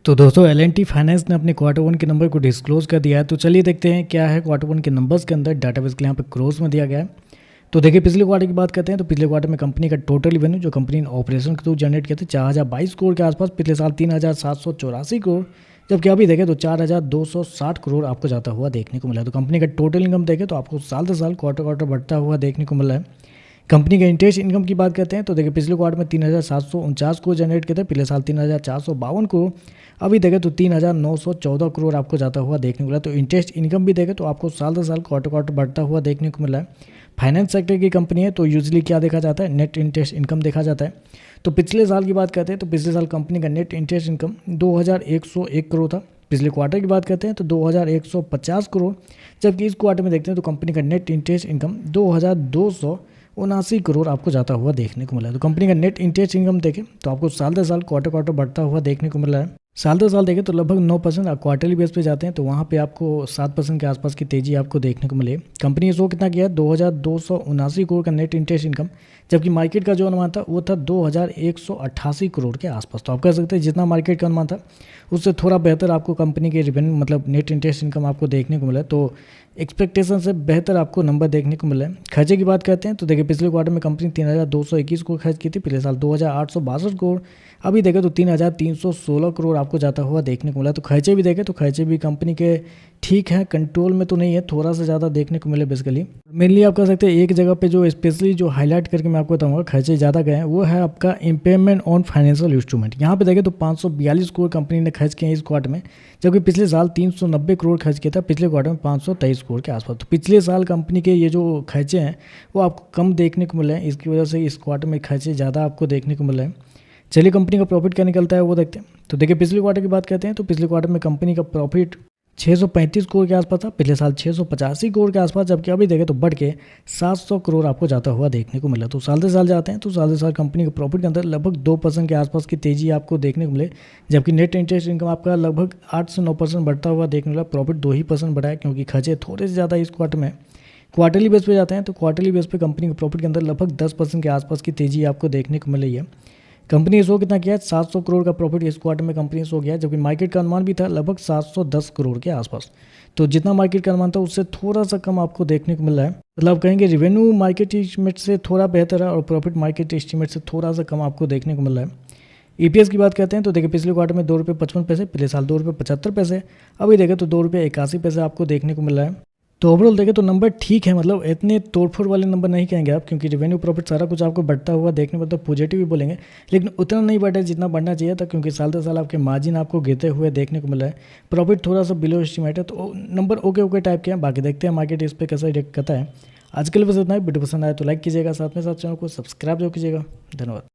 तो दोस्तों L&T finance ने अपने क्वार्टर वन के नंबर को डिस्क्लोज कर दिया है। तो चलिए देखते हैं क्या है क्वार्टर वन के नंबर्स के अंदर डाटाबेस के यहाँ पे क्रोज में दिया गया है। तो देखिए पिछले क्वार्टर की बात करते हैं तो पिछले क्वार्टर में कंपनी का टोटल रेवेन्यू जो कंपनी ने ऑपरेशन के थ्रू जनरेट किया था 4022 करोड़ के आसपास, पिछले साल 3784 करोड़, जबकि अभी देखें तो 4260 करोड़ आपको जाता हुआ देखने को मिला है। तो कंपनी का टोटल इनकम देखें तो आपको साल दर साल क्वार्टर क्वार्टर बढ़ता हुआ देखने को मिला है। कंपनी के इंटरेस्ट इनकम की बात करते हैं तो देखिए पिछले क्वार्टर में 3749 करोड़ जनरेट किए थे, पिछले साल 3452 करोड़, अभी देखें तो 3914 करोड़ आपको जाता हुआ देखने को मिला। तो इंटरेस्ट इनकम भी देखें तो आपको साल दर साल क्वार्टर क्वार्टर बढ़ता हुआ देखने को मिला है। फाइनेंस सेक्टर की कंपनी है तो यूजली क्या देखा जाता है, नेट इंटरेस्ट इनकम देखा जाता है। तो पिछले साल की बात करते हैं तो पिछले साल कंपनी का नेट इंटरेस्ट इनकम 2101 करोड़ था। पिछले क्वार्टर की बात करते हैं तो 2150 करोड़, जबकि इस क्वार्टर में देखते हैं तो कंपनी का नेट इंटरेस्ट इनकम 2279 करोड़ आपको जाता हुआ देखने को मिला है। तो कंपनी का नेट इंटरेस्ट इनकम देखें तो आपको साल दर साल क्वार्टर क्वार्टर बढ़ता हुआ देखने को मिला है। साल दर साल देखें तो लगभग 9% क्वार्टरली बेस पे जाते हैं तो वहाँ पे आपको 7% के आसपास की तेजी आपको देखने को मिले। कंपनी ने शो कितना किया है, 2279 करोड़ का नेट इंटरेस्ट इनकम, जबकि मार्केट का जो अनुमान था वो था 2188 करोड़ के आसपास। तो आप कह सकते हैं जितना मार्केट का अनुमान था उससे थोड़ा बेहतर आपको कंपनी के रेवेन्यू मतलब नेट इंटरेस्ट इनकम आपको देखने को मिला। तो एक्सपेक्टेशन से बेहतर आपको नंबर देखने को मिला है। खर्चे की बात करते हैं तो देखिए पिछले क्वार्टर में कंपनी 3221 करोड़ खर्च की थी, पिछले साल 2862 करोड़, अभी देखें तो 3316 करोड़ आपको जाता हुआ देखने को मिला। तो खर्चे भी देखें तो खर्चे भी कंपनी के ठीक है, कंट्रोल में तो नहीं है, थोड़ा सा ज़्यादा देखने को मिले। बेसिकली मेनली आप कह सकते हैं एक जगह पे जो स्पेशली जो हाईलाइट करके मैं आपको बताऊंगा खर्चे ज़्यादा गए हैं वो है आपका इम्पेयरमेंट ऑन फाइनेंशियल इंस्ट्रूमेंट। यहाँ पे देखें तो 542 करोड़ कंपनी ने खर्च किए इस क्वार्टर में, जबकि पिछले साल 390 करोड़ खर्च किया था, पिछले क्वार्टर में 523 करोड़ के आसपास। तो पिछले साल कंपनी के ये जो खर्चे हैं वो आपको कम देखने को मिले हैं, इसकी वजह से इस क्वार्टर में खर्चे ज़्यादा आपको देखने को मिले हैं। चलिए कंपनी का प्रॉफिट क्या निकलता है वो देखते हैं। तो देखिए पिछले क्वार्टर की बात करते हैं तो पिछले क्वार्टर में कंपनी का प्रॉफिट 635 करोड़ के आसपास था, पिछले साल 685 करोड़ के आसपास, जबकि अभी देखें तो बढ़ के 700 करोड़ आपको जाता हुआ देखने को मिला। तो साल दर साल जाते हैं तो साल दर साल कंपनी के प्रॉफिट के अंदर लगभग 2% के आसपास की तेजी आपको देखने को मिले, जबकि नेट इंटरेस्ट इनकम आपका लगभग 8 से 9% बढ़ता हुआ देखने को मिला। प्रॉफिट 2% बढ़ा है क्योंकि खर्चे थोड़े से ज़्यादा इस क्वार्टर में। क्वार्टरली बेस पे जाते हैं तो क्वार्टरली बेस पे कंपनी के प्रॉफिट के अंदर लगभग 10% के आसपास की तेजी आपको देखने को मिल रही है। कंपनी ने शो कितना किया है, 700 करोड़ का प्रॉफिट इस क्वार्टर में कंपनी ने शो किया है, जबकि मार्केट का अनुमान भी था लगभग 710 करोड़ के आसपास। तो जितना मार्केट का अनुमान था उससे थोड़ा सा कम आपको देखने को मिल रहा है। मतलब कहेंगे रेवेन्यू मार्केट एस्टीमेट से थोड़ा बेहतर है और प्रॉफिट मार्केट एस्टीमेट से थोड़ा सा कम आपको देखने को मिल रहा है। ईपीएस की बात करते हैं तो देखिए पिछले क्वार्टर में 2 रुपये 55 पैसे, पिछले साल 2 रुपये 75 पैसे, अभी देखें तो 2 रुपये 81 पैसे आपको देखने को मिल रहा है। तो ओवरऑल देखें तो नंबर ठीक है, मतलब इतने तोड़फोड़ वाले नंबर नहीं कहेंगे आप, क्योंकि रेवेन्यू प्रॉफिट सारा कुछ आपको बढ़ता हुआ देखने को, मतलब पॉजिटिव भी बोलेंगे, लेकिन उतना नहीं बढ़ा जितना बढ़ना चाहिए था, क्योंकि साल दर साल आपके मार्जिन आपको गिरते हुए देखने को मिला है। प्रॉफिट थोड़ा सा बिलो एस्टिमेट है, तो नंबर ओके ओके टाइप के हैं। बाकी देखते हैं मार्केट इस पर कैसा रिएक्ट करता है। आजकल बस इतना ही। वीडियो पसंद आए तो लाइक कीजिएगा, साथ में साथ चैनल को सब्सक्राइब जो कीजिएगा। धन्यवाद।